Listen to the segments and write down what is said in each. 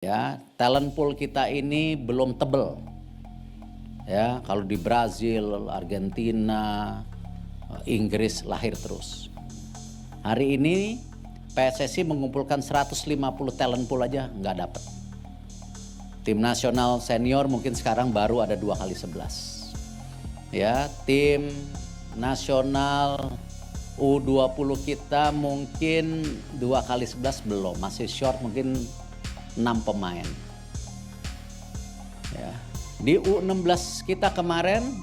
Ya, talent pool kita ini belum tebel. Ya, kalau di Brazil, Argentina, Inggris lahir terus. Hari ini PSSI mengumpulkan 150 talent pool aja nggak dapet. Tim nasional senior mungkin sekarang baru ada 2x11. Ya, tim nasional U20 kita mungkin 2x11 belum, masih short mungkin 6 pemain. Ya. Di U16 kita kemarin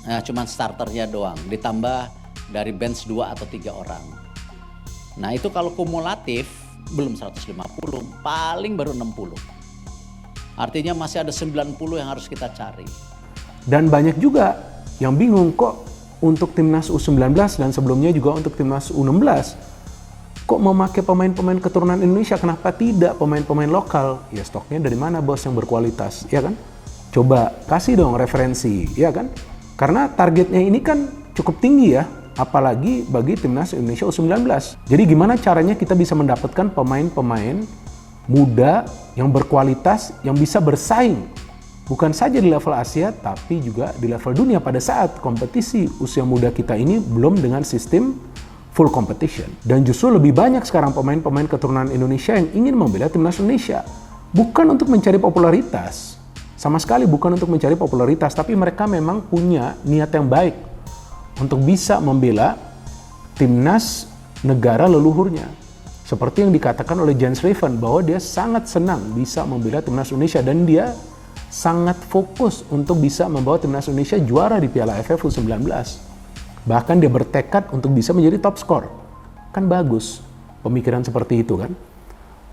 cuman starternya doang, ditambah dari bench 2 atau 3 orang. Nah itu kalau kumulatif belum 150, paling baru 60. Artinya masih ada 90 yang harus kita cari. Dan banyak juga yang bingung kok untuk timnas U19 dan sebelumnya juga untuk timnas U16 kok memakai pemain-pemain keturunan Indonesia, kenapa tidak pemain-pemain lokal? Ya stoknya dari mana bos yang berkualitas, ya kan? Coba kasih dong referensi, ya kan? Karena targetnya ini kan cukup tinggi ya, apalagi bagi timnas Indonesia U19. Jadi gimana caranya kita bisa mendapatkan pemain-pemain muda yang berkualitas, yang bisa bersaing bukan saja di level Asia, tapi juga di level dunia pada saat kompetisi usia muda kita ini belum dengan sistem full competition. Dan justru lebih banyak sekarang pemain-pemain keturunan Indonesia yang ingin membela timnas Indonesia. Bukan untuk mencari popularitas, sama sekali bukan untuk mencari popularitas, tapi mereka memang punya niat yang baik untuk bisa membela timnas negara leluhurnya. Seperti yang dikatakan oleh Jens Riven bahwa dia sangat senang bisa membela timnas Indonesia dan dia sangat fokus untuk bisa membawa timnas Indonesia juara di Piala AFF U19. Bahkan dia bertekad untuk bisa menjadi top skor. Kan bagus pemikiran seperti itu kan.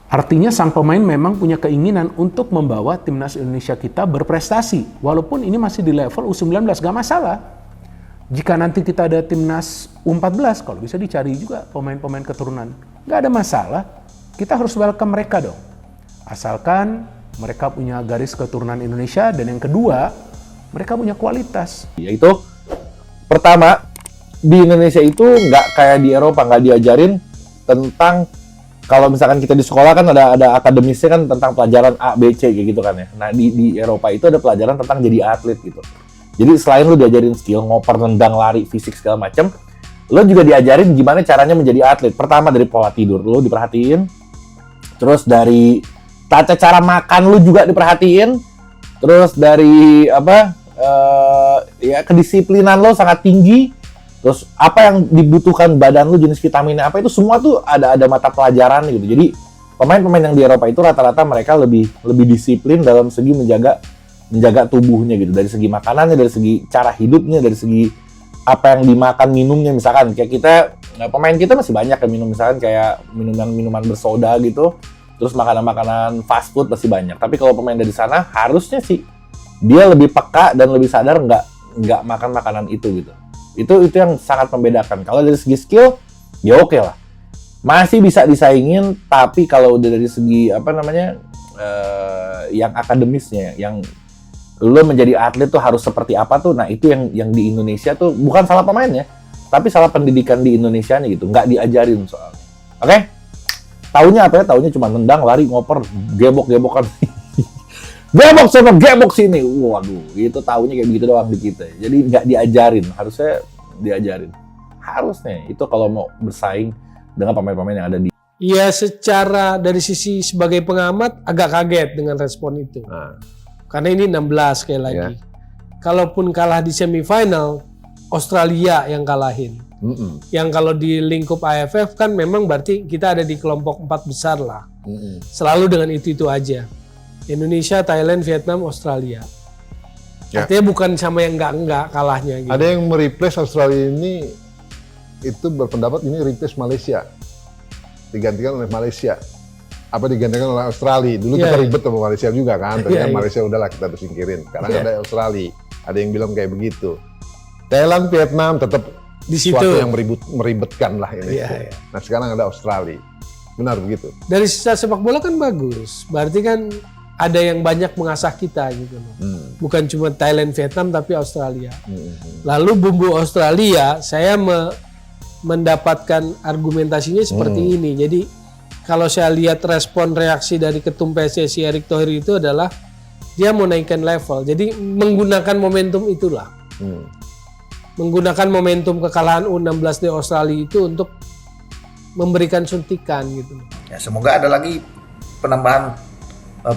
Artinya sang pemain memang punya keinginan untuk membawa timnas Indonesia kita berprestasi. Walaupun ini masih di level U19, gak masalah. Jika nanti kita ada timnas U14, kalau bisa dicari juga pemain-pemain keturunan. Gak ada masalah, kita harus welcome mereka dong. Asalkan mereka punya garis keturunan Indonesia, dan yang kedua, mereka punya kualitas. Yaitu, pertama, di Indonesia itu nggak kayak di Eropa, nggak diajarin tentang, kalau misalkan kita di sekolah kan ada akademisnya kan tentang pelajaran A, B, C kayak gitu kan ya. Nah di Eropa itu ada pelajaran tentang jadi atlet gitu. Jadi selain lu diajarin skill, ngoper, nendang, lari, fisik segala macem, lu juga diajarin gimana caranya menjadi atlet. Pertama dari pola tidur lu diperhatiin, terus dari tata cara makan lu juga diperhatiin, terus dari kedisiplinan lu sangat tinggi. Terus apa yang dibutuhkan badan lu, jenis vitaminnya apa, itu semua tuh ada mata pelajaran gitu. Jadi pemain-pemain yang di Eropa itu rata-rata mereka lebih disiplin dalam segi menjaga tubuhnya gitu. Dari segi makanannya, dari segi cara hidupnya, dari segi apa yang dimakan, minumnya. Misalkan kayak kita, pemain kita masih banyak yang minum, misalkan kayak minuman bersoda gitu. Terus makanan-makanan fast food masih banyak. Tapi kalau pemain dari sana harusnya sih dia lebih peka dan lebih sadar nggak makan makanan itu gitu. Itu yang sangat membedakan. Kalau dari segi skill, ya oke lah. Masih bisa disaingin, tapi kalau udah dari segi yang akademisnya, yang lo menjadi atlet tuh harus seperti apa tuh, nah itu yang di Indonesia tuh bukan salah pemainnya, tapi salah pendidikan di Indonesianya gitu, nggak diajarin soalnya. Oke? Taunya apa ya? Taunya cuma nendang, lari, ngoper, gebok-gebokan. Gebok sana, gebok sini. Waduh, itu taunya kayak begitu doang di kita. Jadi nggak diajarin, harusnya diajarin. Harusnya itu kalau mau bersaing dengan pemain-pemain yang ada di. Iya, secara dari sisi sebagai pengamat agak kaget dengan respon itu. Karena ini 16 sekali lagi. Ya. Kalaupun kalah di semifinal, Australia yang kalahin. Yang kalau di lingkup AFF kan memang berarti kita ada di kelompok 4 besar lah. Selalu dengan itu aja. Indonesia, Thailand, Vietnam, Australia. Ya. Artinya bukan sama yang enggak kalahnya gitu. Ada yang mereplace Australia ini, itu berpendapat ini replace Malaysia. Digantikan oleh Malaysia. Apa digantikan oleh Australia? Dulu kita ribet sama Malaysia juga kan. Ternyata Malaysia udahlah kita singkirin. Sekarang ada Australia. Ada yang bilang kayak begitu. Thailand, Vietnam tetap di situ suatu yang meribetkan lah ini. Nah sekarang ada Australia. Benar begitu. Dari sisa sepak bola kan bagus. Berarti kan ada yang banyak mengasah kita gitu loh. Bukan cuma Thailand, Vietnam, tapi Australia. Lalu bumbu Australia, saya mendapatkan argumentasinya seperti ini. Jadi kalau saya lihat respon reaksi dari Ketum PSSI Erick Thohir itu adalah dia mau naikkan level. Jadi menggunakan momentum itulah. Menggunakan momentum kekalahan U16 di Australia itu untuk memberikan suntikan gitu. Ya, semoga ada lagi penambahan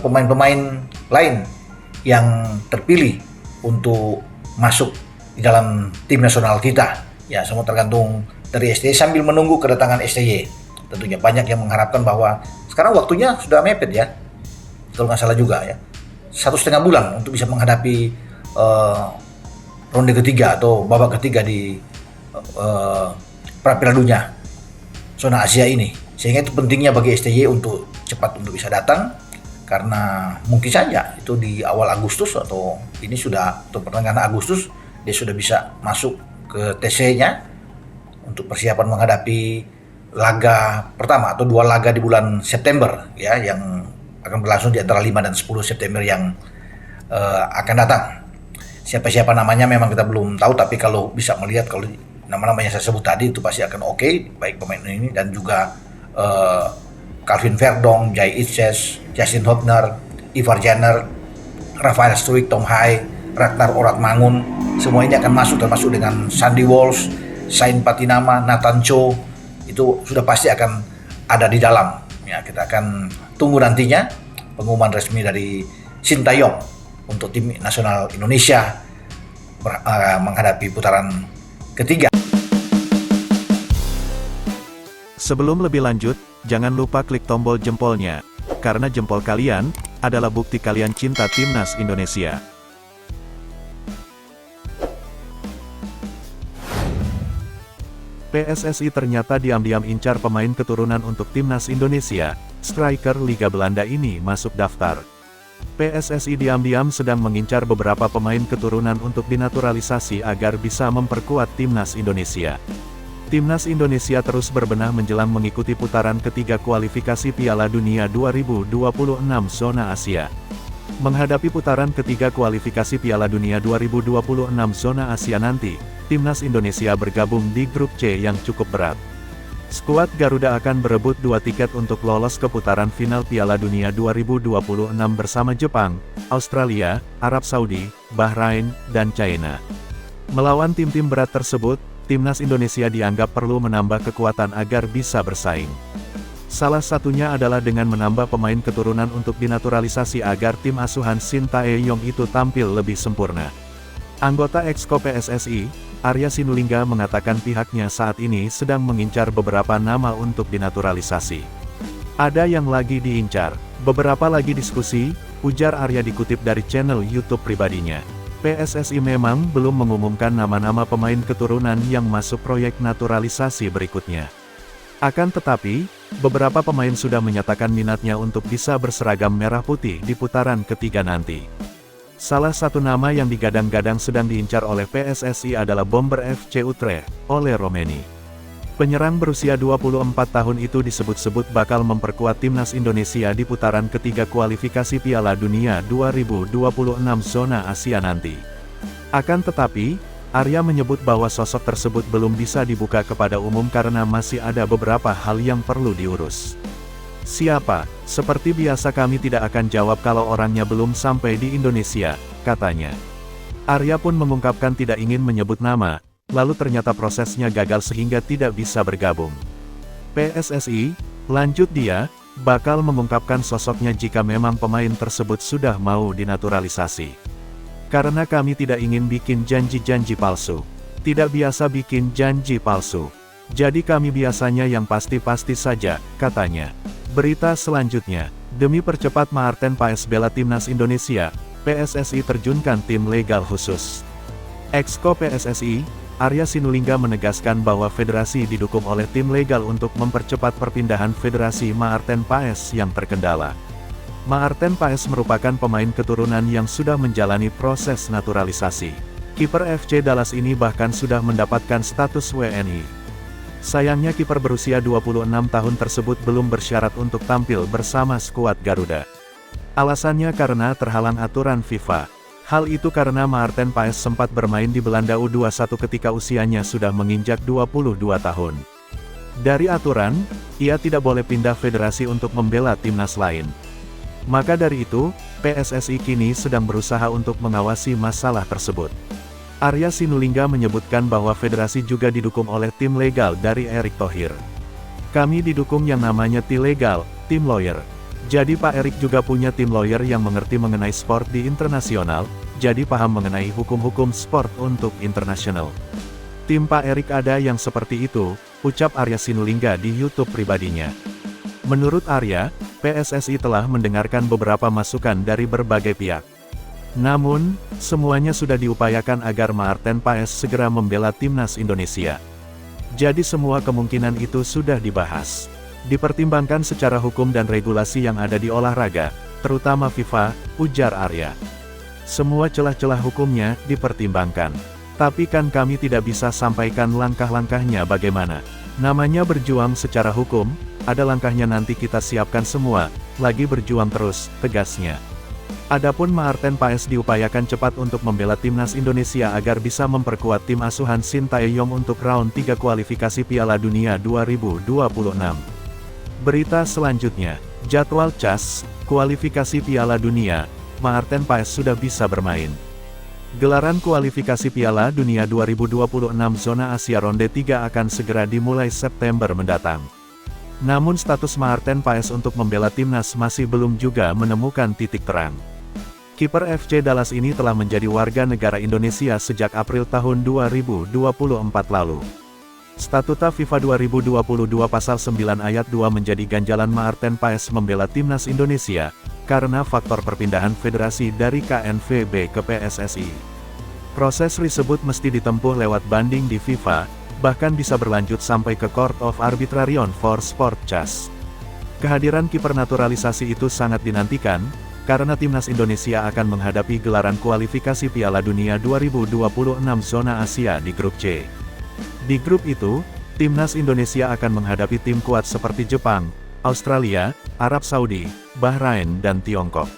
pemain-pemain lain yang terpilih untuk masuk di dalam tim nasional kita. Ya, semua tergantung dari STY sambil menunggu kedatangan STY. Tentunya banyak yang mengharapkan bahwa sekarang waktunya sudah mepet ya, kalau nggak salah juga ya, 1,5 bulan untuk bisa menghadapi ronde ketiga atau babak ketiga di Piala Dunia zona Asia ini. Sehingga itu pentingnya bagi STY untuk cepat untuk bisa datang, karena mungkin saja itu di awal Agustus atau ini sudah untuk pertengahan Agustus dia sudah bisa masuk ke TC-nya untuk persiapan menghadapi laga pertama atau 2 laga di bulan September ya, yang akan berlangsung di antara 5 dan 10 September yang akan datang. Siapa-siapa namanya memang kita belum tahu, tapi kalau bisa melihat kalau nama-nama yang saya sebut tadi itu pasti akan oke, baik pemain ini dan juga Calvin Verdong, Jai Itses, Justin Hobner, Ivar Jenner, Rafael Struijk, Tom Hai, Ragnar Oratmangun, semua ini akan masuk, termasuk dengan Sandy Walsh, Sain Patinama, Nathan Cho, itu sudah pasti akan ada di dalam. Ya, kita akan tunggu nantinya pengumuman resmi dari Sintayong untuk tim nasional Indonesia menghadapi putaran ketiga. Sebelum lebih lanjut, jangan lupa klik tombol jempolnya, karena jempol kalian adalah bukti kalian cinta Timnas Indonesia. PSSI ternyata diam-diam incar pemain keturunan untuk Timnas Indonesia. Striker Liga Belanda ini masuk daftar. PSSI diam-diam sedang mengincar beberapa pemain keturunan untuk dinaturalisasi agar bisa memperkuat Timnas Indonesia. Timnas Indonesia terus berbenah menjelang mengikuti putaran ketiga kualifikasi Piala Dunia 2026 zona Asia. Menghadapi putaran ketiga kualifikasi Piala Dunia 2026 zona Asia nanti, Timnas Indonesia bergabung di grup C yang cukup berat. Skuad Garuda akan berebut 2 tiket untuk lolos ke putaran final Piala Dunia 2026 bersama Jepang, Australia, Arab Saudi, Bahrain, dan China. Melawan tim-tim berat tersebut, Timnas Indonesia dianggap perlu menambah kekuatan agar bisa bersaing. Salah satunya adalah dengan menambah pemain keturunan untuk dinaturalisasi agar tim asuhan Shin Tae-yong itu tampil lebih sempurna. Anggota Exco PSSI, Arya Sinulinga mengatakan pihaknya saat ini sedang mengincar beberapa nama untuk dinaturalisasi. Ada yang lagi diincar, beberapa lagi diskusi, ujar Arya dikutip dari channel YouTube pribadinya. PSSI memang belum mengumumkan nama-nama pemain keturunan yang masuk proyek naturalisasi berikutnya. Akan tetapi, beberapa pemain sudah menyatakan minatnya untuk bisa berseragam merah putih di putaran ketiga nanti. Salah satu nama yang digadang-gadang sedang diincar oleh PSSI adalah bomber FC Utrecht, Ole Romeni. Penyerang berusia 24 tahun itu disebut-sebut bakal memperkuat Timnas Indonesia di putaran ketiga kualifikasi Piala Dunia 2026 zona Asia nanti. Akan tetapi, Arya menyebut bahwa sosok tersebut belum bisa dibuka kepada umum karena masih ada beberapa hal yang perlu diurus. Siapa? Seperti biasa kami tidak akan jawab kalau orangnya belum sampai di Indonesia, katanya. Arya pun mengungkapkan tidak ingin menyebut nama, lalu ternyata prosesnya gagal sehingga tidak bisa bergabung. PSSI, lanjut dia, bakal mengungkapkan sosoknya jika memang pemain tersebut sudah mau dinaturalisasi. Karena kami tidak ingin bikin janji-janji palsu. Tidak biasa bikin janji palsu. Jadi kami biasanya yang pasti-pasti saja, katanya. Berita selanjutnya, demi percepat Maarten Paes bela Timnas Indonesia, PSSI terjunkan tim legal khusus. Exco PSSI, Arya Sinulinga menegaskan bahwa federasi didukung oleh tim legal untuk mempercepat perpindahan federasi Maarten Paes yang terkendala. Maarten Paes merupakan pemain keturunan yang sudah menjalani proses naturalisasi. Kiper FC Dallas ini bahkan sudah mendapatkan status WNI. Sayangnya kiper berusia 26 tahun tersebut belum bersyarat untuk tampil bersama skuad Garuda. Alasannya karena terhalang aturan FIFA. Hal itu karena Maarten Paes sempat bermain di Belanda U21 ketika usianya sudah menginjak 22 tahun. Dari aturan, ia tidak boleh pindah federasi untuk membela timnas lain. Maka dari itu, PSSI kini sedang berusaha untuk mengawasi masalah tersebut. Arya Sinulinga menyebutkan bahwa federasi juga didukung oleh tim legal dari Erick Thohir. Kami didukung yang namanya tim legal, tim lawyer. Jadi Pak Erick juga punya tim lawyer yang mengerti mengenai sport di internasional, jadi paham mengenai hukum-hukum sport untuk internasional. Tim Pak Erick ada yang seperti itu, ucap Arya Sinulinga di YouTube pribadinya. Menurut Arya, PSSI telah mendengarkan beberapa masukan dari berbagai pihak. Namun, semuanya sudah diupayakan agar Maarten Paes segera membela timnas Indonesia. Jadi semua kemungkinan itu sudah dibahas. Dipertimbangkan secara hukum dan regulasi yang ada di olahraga, terutama FIFA, ujar Arya. Semua celah-celah hukumnya dipertimbangkan. Tapi kan kami tidak bisa sampaikan langkah-langkahnya bagaimana. Namanya berjuang secara hukum, ada langkahnya nanti kita siapkan semua, lagi berjuang terus, tegasnya. Adapun Maarten Paes diupayakan cepat untuk membela timnas Indonesia agar bisa memperkuat tim asuhan Sintayong untuk round 3 kualifikasi Piala Dunia 2026. Berita selanjutnya, jadwal CAS, kualifikasi Piala Dunia, Maarten Paes sudah bisa bermain. Gelaran kualifikasi Piala Dunia 2026 zona Asia ronde 3 akan segera dimulai September mendatang. Namun status Maarten Paes untuk membela timnas masih belum juga menemukan titik terang. Kiper FC Dallas ini telah menjadi warga negara Indonesia sejak April tahun 2024 lalu. Statuta FIFA 2022 pasal 9 ayat 2 menjadi ganjalan Maarten Paes membela timnas Indonesia, karena faktor perpindahan federasi dari KNVB ke PSSI. Proses tersebut mesti ditempuh lewat banding di FIFA, bahkan bisa berlanjut sampai ke Court of Arbitration for Sport (CAS). Kehadiran kiper naturalisasi itu sangat dinantikan, karena timnas Indonesia akan menghadapi gelaran kualifikasi Piala Dunia 2026 zona Asia di grup C. Di grup itu, timnas Indonesia akan menghadapi tim kuat seperti Jepang, Australia, Arab Saudi, Bahrain dan Tiongkok.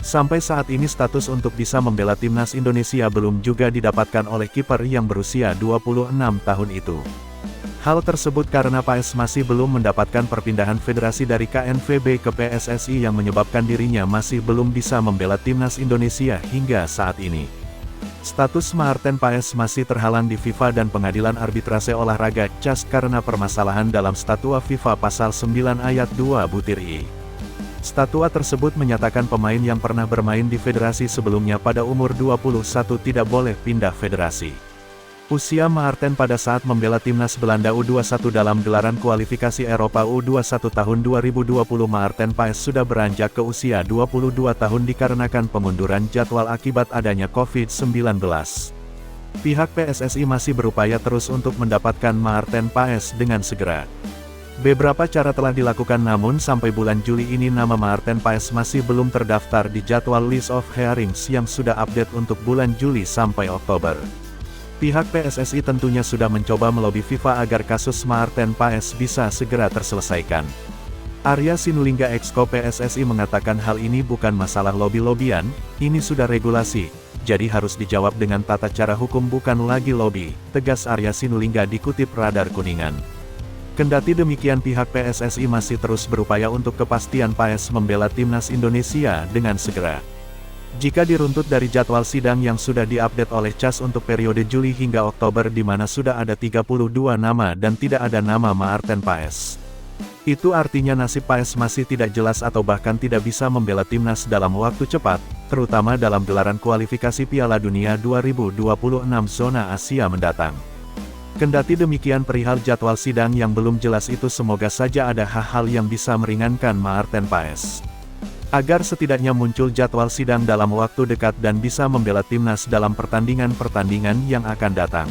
Sampai saat ini status untuk bisa membela timnas Indonesia belum juga didapatkan oleh kiper yang berusia 26 tahun itu. Hal tersebut karena Paes masih belum mendapatkan perpindahan federasi dari KNVB ke PSSI yang menyebabkan dirinya masih belum bisa membela timnas Indonesia hingga saat ini. Status Maarten Paes masih terhalang di FIFA dan Pengadilan Arbitrase Olahraga (CAS) karena permasalahan dalam Statut FIFA pasal 9 ayat 2 butir I. Statut tersebut menyatakan pemain yang pernah bermain di federasi sebelumnya pada umur 21 tidak boleh pindah federasi. Usia Maarten pada saat membela timnas Belanda U21 dalam gelaran kualifikasi Eropa U21 tahun 2020 Maarten Paes sudah beranjak ke usia 22 tahun dikarenakan pemunduran jadwal akibat adanya COVID-19. Pihak PSSI masih berupaya terus untuk mendapatkan Maarten Paes dengan segera. Beberapa cara telah dilakukan namun sampai bulan Juli ini nama Maarten Paes masih belum terdaftar di jadwal list of hearings yang sudah update untuk bulan Juli sampai Oktober. Pihak PSSI tentunya sudah mencoba melobi FIFA agar kasus Maarten Paes bisa segera terselesaikan. Arya Sinulinga Exco PSSI mengatakan hal ini bukan masalah lobi-lobian, ini sudah regulasi, jadi harus dijawab dengan tata cara hukum bukan lagi lobi, tegas Arya Sinulinga dikutip Radar Kuningan. Kendati demikian pihak PSSI masih terus berupaya untuk kepastian Paes membela timnas Indonesia dengan segera. Jika diruntut dari jadwal sidang yang sudah diupdate oleh CAS untuk periode Juli hingga Oktober di mana sudah ada 32 nama dan tidak ada nama Maarten Paes. Itu artinya nasib Paes masih tidak jelas atau bahkan tidak bisa membela timnas dalam waktu cepat, terutama dalam gelaran kualifikasi Piala Dunia 2026 zona Asia mendatang. Kendati demikian perihal jadwal sidang yang belum jelas itu semoga saja ada hal-hal yang bisa meringankan Maarten Paes. Agar setidaknya muncul jadwal sidang dalam waktu dekat dan bisa membela timnas dalam pertandingan-pertandingan yang akan datang.